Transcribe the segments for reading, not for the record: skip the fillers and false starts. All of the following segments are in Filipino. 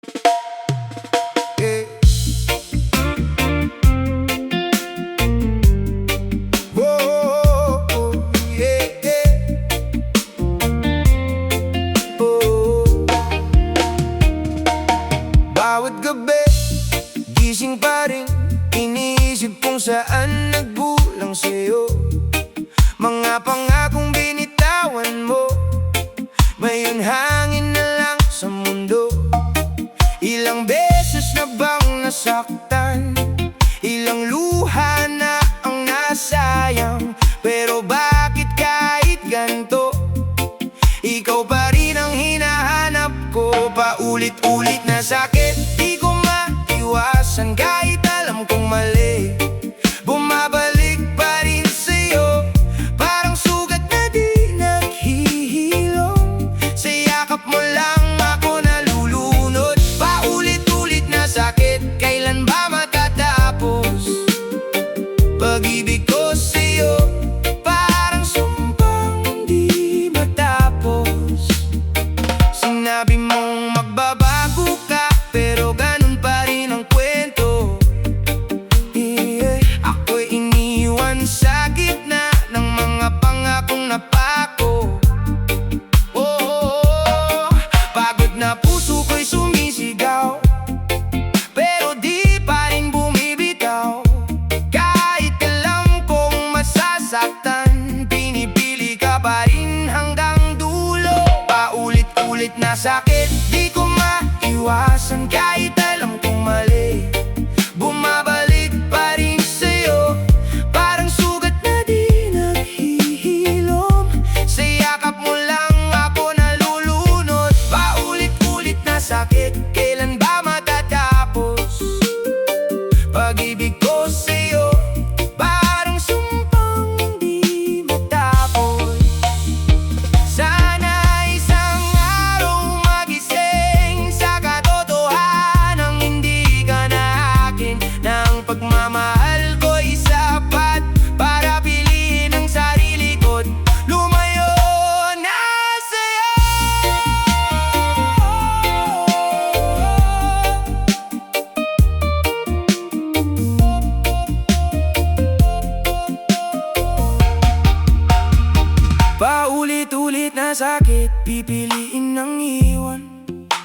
Yeah. Whoa, yeah, yeah. Oh. Bawat gabi, gising pa rin, iniisip kung saan nagbulang sa'yo. Mga pangakong binitawan mo, ngayon hangin na lang sa mundo. Ilang beses na bang nasaktan, ilang luha na ang nasayang. Pero bakit kahit ganto, ikaw pa rin ang hinahanap ko. Paulit-ulit na sakit, di ko maiwasan kahit alam kong mali. Bumabalik pa rin sa'yo, parang sugat na di naghihilom. Sa yakap mo lang ako nalulunod. Paulit-ulit na sakit, kailan ba matatapos? Pag-ibig ko sa'yo, parang sumpang di matapos. Sinabi mong magbabago ka, pero ganun pa rin ang kwento. Ako'y iniwan sa gitna ng mga pangakong napako. Pagod na puso ko'y sumisigaw, pero di pa rin bumibitaw. Kahit alam kong masasaktan, pinipili ka pa rin hanggang dulo. Paulit-ulit na sakit, di ko maiwasan kahit alam kong mali. Bumabalik pa rin sa'yo, parang sugat na di naghihilom. Sa yakap mo lang ako nalulunod. Paulit-ulit na sakit, kailan ba matatapos? Pag-ibig ko sa'yo, parang sumpang di matapos. Sana isang araw magising sa katotohanang hindi ka na akin, ng pagmamahal ko'y sapat para piliin ang sarili ko't lumayo na sa'yo. Paulit-ulit na sakit, pipiliin ng iwan.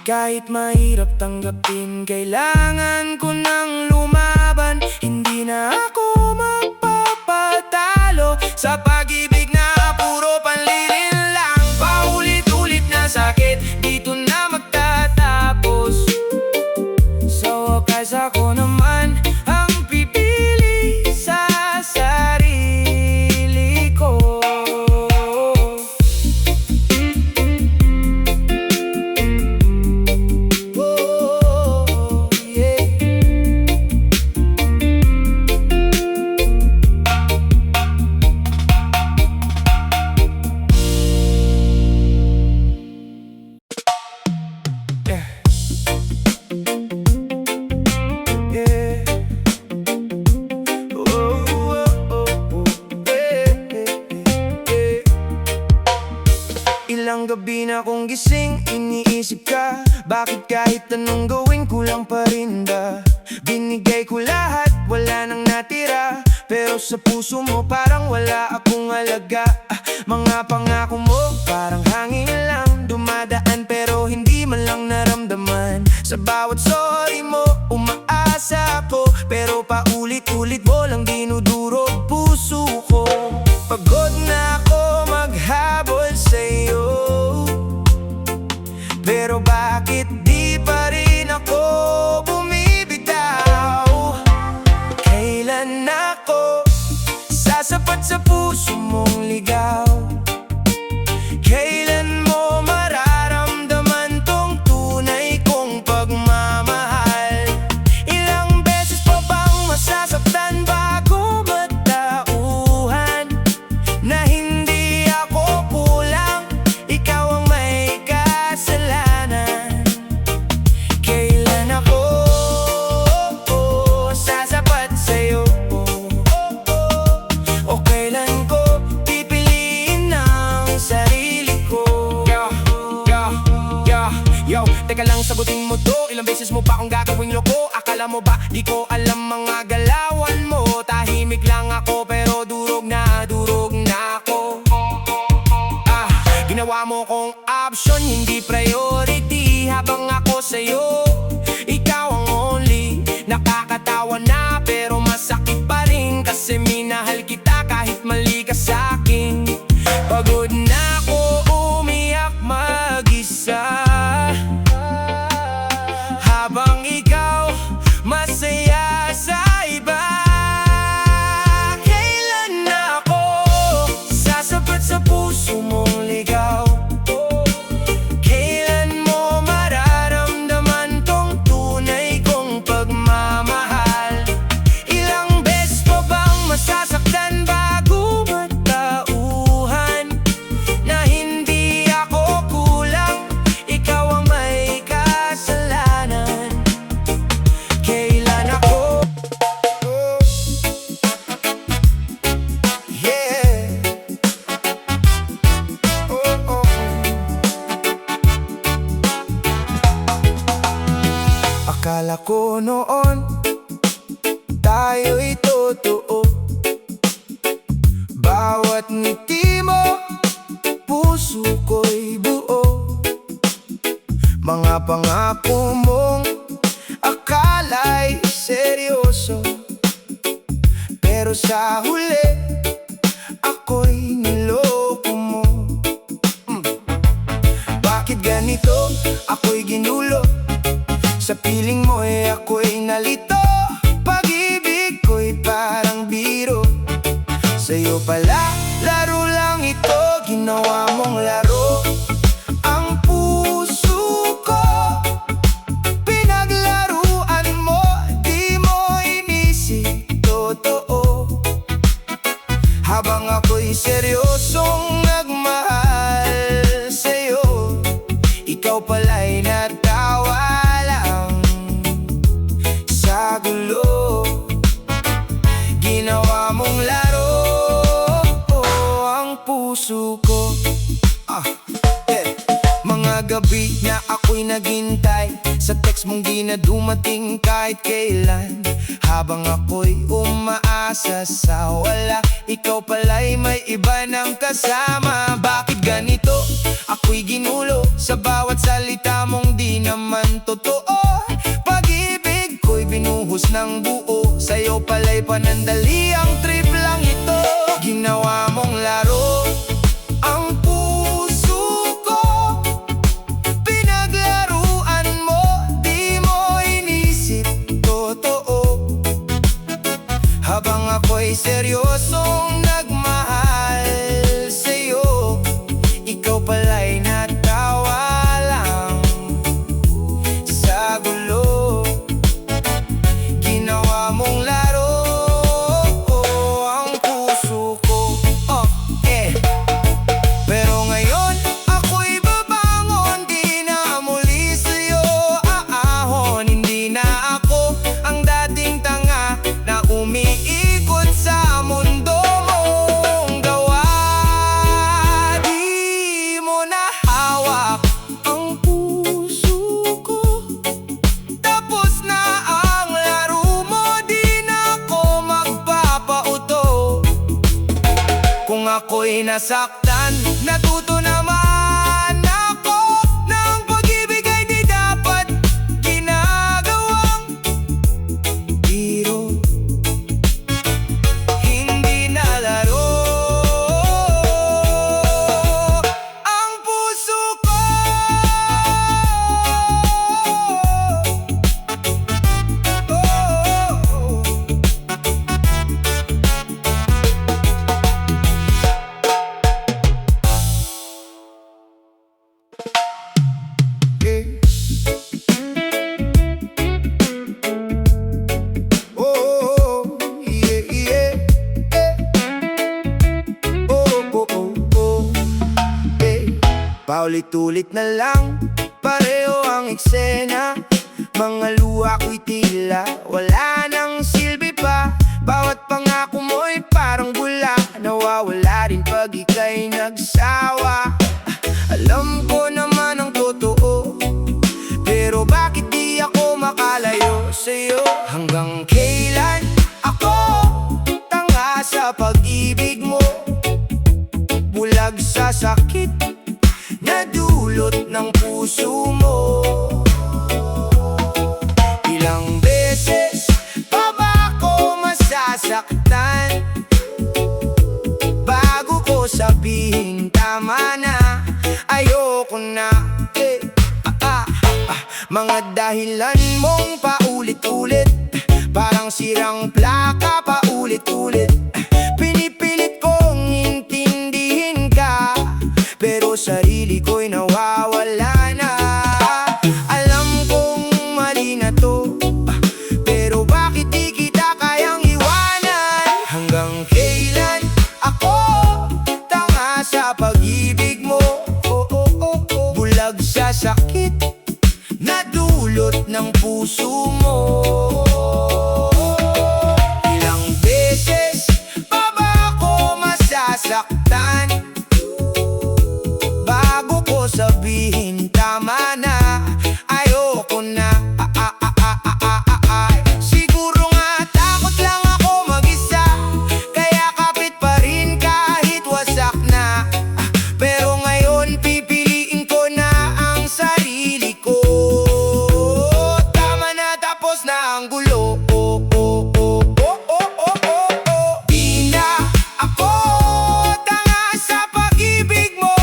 Kahit mahirap tanggapin, kailangan ko nang lumaban. Hindi na ako magpapatalo sa pag-ibig na puro panlilin lang. Paulit-ulit na sakit, dito na magtatapos. Sa wakas ako naman ang pipili sa sarili ko. Oh, yeah. Yeah. Yeah. Oh, oh, oh, oh. Yeah, yeah, yeah. Ilang gabi na akong gising, iniisip ka. Bakit kahit anong gawin kulang pa rin ba? Binigay ko lahat, wala nang natira. Pero sa puso mo parang wala akong alaga. Mga pangako mo parang hangin lang, dumadaan pero hindi man lang naramdaman. Sa bawat sorry mo umaasa ako, pero paulit-ulit mo lang dinudurog puso ko. Pagod na ako maghabol sa'yo, pero bakit di pa rin ako bumibitaw? Kailan ako sasapat sa puso mong ligaw? Kailan mo mararamdaman tong tunay kong pagmamahal? Ilang beses pa bang masasaktan bago Ilang beses mo pa akong gagawing loko. Akala mo ba di ko alam mga galawan mo? Tahimik lang ako pero durog na ako. Ginawa mo kong option, hindi priority. Habang ako sa'yo, ikaw ang only. Nakakatawa na pero masakit pa rin, kasi minahal kita kahit mali ka sa'kin. Pagod na ako umiyak mag-isa, habang ikaw masaya sa iba. Kailan na ako sasapat sa puso mong ligaw? Kailan mo mararamdaman tong tunay kong pagmamahal? Ilang beses pa bang masasaktan bago matauhan na hindi ako kulang, ikaw ang may kasalanan? Kailan ako Akala ko noon tayo'y totoo. Bawat ngiti mo, puso ko'y buo. Mga pangako mong akala'y seryoso, pero sa huli, ako'y niloko mo. Bakit ganito? Ako'y ginulo. Sa piling mo'y ako'y nalito. Pag-ibig ko'y parang biro. Sa'yo pala, laro lang ito. Ginawa mong laro ang puso ko. Pinaglaruan mo, di mo inisip totoo. Habang ako'y seryosong nagmahal sa'yo, ikaw pala'y natawa sa gulo. Ginawa mong laro ang puso ko. Mga gabi na ako'y naghintay sa text mong di na dumating kahit kailan. Habang ako'y umaasa sa wala, ikaw pala'y may iba ng kasama. Bakit ganito? Ako'y ginulo sa bawat salita mong di naman totoo. Pag-ibig ko'y binuhos ng buo. Sa'yo pala'y panandali, ang trip lang ito. Ginawa mong laro ang puso ko. Pinaglaruan mo, di mo inisip totoo. Habang ako'y seryosong nagmahal sa'yo, ikaw pala'y natawa lang sa gulo. Ginawa mong laro ang puso ko. Pero ngayon ako'y babangon, di na muli sa'yo aahon. Hindi na ako ang dating tanga na umiikot sa mundo mong gawa. Di mo na hawak ang puso ko. Tapos na ang laro mo, di na ako magpapauto. Kung ako'y nasaktan, natuto naman ako ng pag-ibig ay di dapat ginagawang biro. Hindi na laro ang puso ko. Paulit-ulit na lang, pareho ang eksena. Mga luha ko'y tila wala nang silbi pa. Bawat pangako mo'y parang bula, nawawala rin pag ika'y nagsawa. Alam ko naman ang totoo, pero bakit di ako sa'yo. Hanggang kailan ako tanga sa pag-ibig mo, bulag sa sakit na dulot ng puso mo. Ilang beses pa ba ako masasaktan bago ko sabihin tama na, ayoko na. Mga dahilan mong paulit-ulit, parang sirang plaka paulit-ulit. Pinipilit kong intindihin ka, pero sarili ko'y nawawala na. Alam kong mali na to, pero bakit di kita kayang iwanan? Hanggang kailan ako tanga sa pag-ibig mo, bulag sa sakit na dulot ng puso mo. Ilang beses pa ba ako masasaktan bago ko sabihin tama na, ayoko na. Siguro nga takot lang ako mag-isa, kaya kapit pa rin kahit wasak na. Pero ngayon pipiliin ko na ang sarili ko. Tama na, tapos na ang gulo. Di na ako tanga sa pag-ibig mo,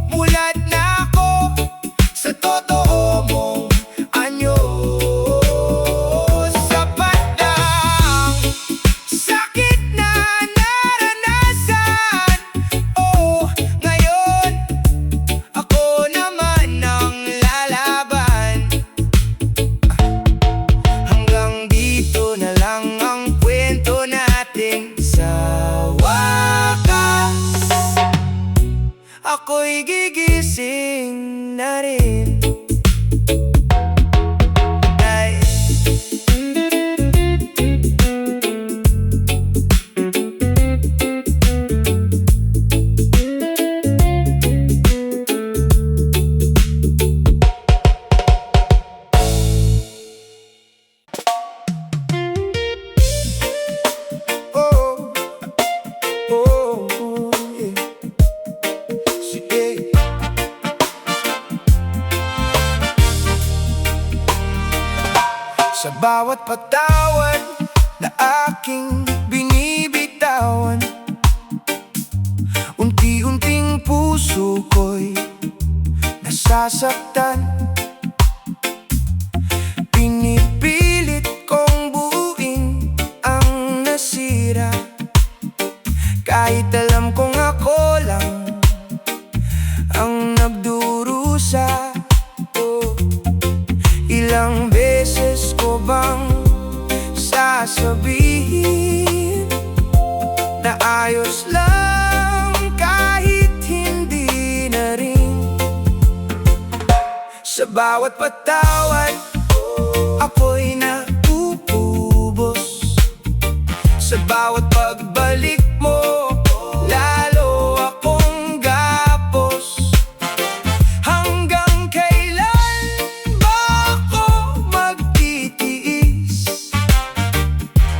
mulat na ako sa totoo mong anyo. Sapat ng sakit na naranasan, ngayon ako naman ang lalaban. Hanggang dito na lang ang kwento natin. Sa wakas, ako'y gigising na rin. Ay. Oh, yeah. Sige. Sa bawat patawan na aking binibitawan, unti-unting puso ko'y nasasaktan. Pinipilit kong buuin ang nasira, kahit alam kong ako lang ang nagdurusa. Ilang beses ko bang sasabihin na ayos lang kahit hindi na rin? Sa bawat patawad, ako'y nauubos. Sa bawat pagbalik mo, lalo akong gapos. Hanggang kailan ba ako magtitiis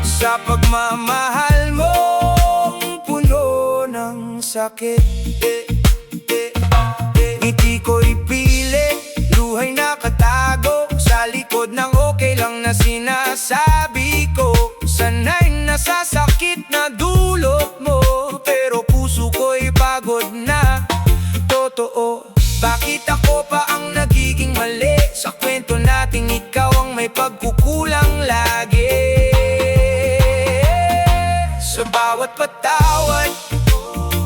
sa pagmamahal mong puno ng sakit? Ngiti ko'y pilit, luhay nakatago sa likod ng okay lang na sinasabi ko. Sana'y nasasakit na dulot mo, pero puso ko'y pagod na. Totoo, bakit ako pa ang nagiging mali sa kwento nating ikaw ang may pagkukulang lagi? Sa bawat patawad,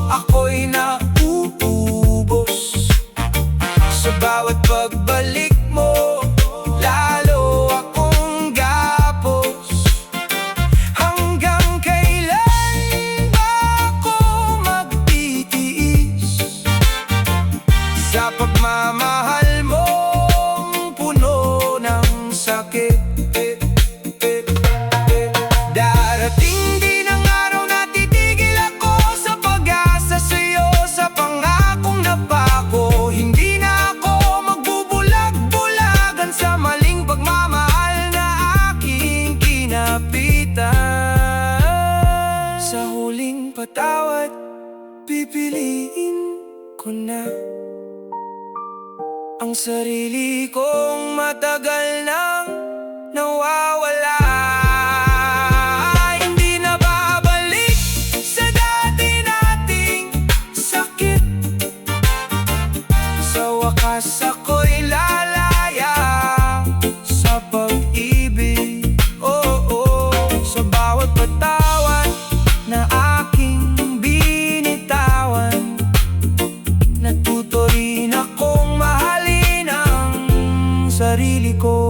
ako'y nauubos. Sa bawat pagbalik mo, lalo akong gapos. Hanggang kailan ba ako magtitiis sa pagmamahal mong puno ng sakit? Darating din ang araw na titigil ako magpatawad, pipiliin ko na ang sarili kong matagal nang nawawala. Hindi na babalik sa dati nating sakit. Sa wakas ako'y lalaya sa pag-ibig. Sa bawat patawad na aking binitawan, natuto rin akong mahalin ang sarili ko.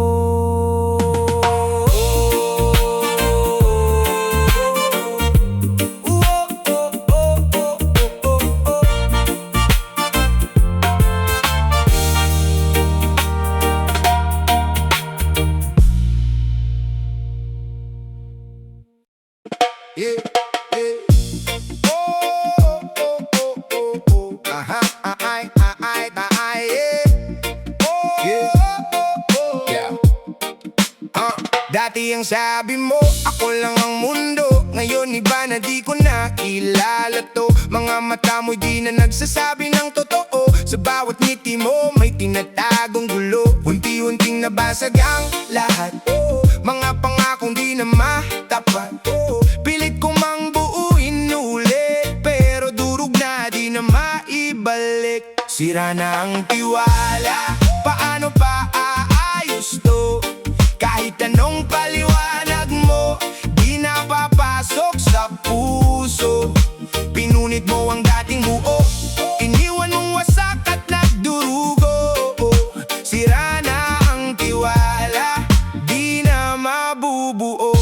Yeah, yeah. Oh, oh, oh, oh, oh. Aha, yeah. Oh, yeah. Oh, yeah. Dati ang sabi mo, ako lang ang mundo. Ngayon iba na di ko na kilala to. Mga mata mo'y di na nagsasabi ng totoo. Sa bawat ngiti mo may tinatagong gulo. Unti-unting nabasag ang lahat. Mga pangakong di na matapat. Pilit ko mang buuin ulit, pero durog na di na maibalik. Sira na ang tiwala, paano pa aayos to? Kahit anong paliwanag mo, di na papasok sa puso. Pinunit mo ang dating buo, iniwan mong wasak at nagdurugo. Sira na ang tiwala, di na mabubuo.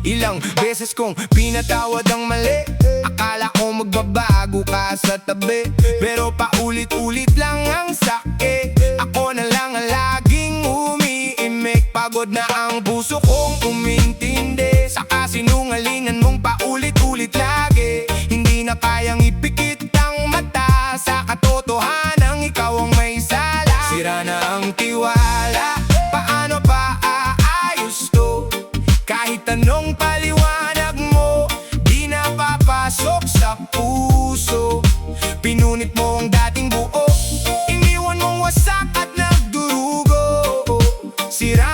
Ilang beses kong pinatawad ang mali. Akala ko magbabago ka sa tabi, pero paulit-ulit lang ang sakit. Ako na lang ang laging umiimik. Pagod na ang puso kong umintindi sa kasinungalingan mong paulit-ulit lagi. Hindi na kayang ipikit ang mata sa katotohanan, ikaw ang may sala. Sira na ang tiwala, paano pa aayos to? Kahit anong paliwanag mo, di na papasok sa puso. Pinunit mo ang dating buo, iniwan mong wasak at nagdurugo. Sira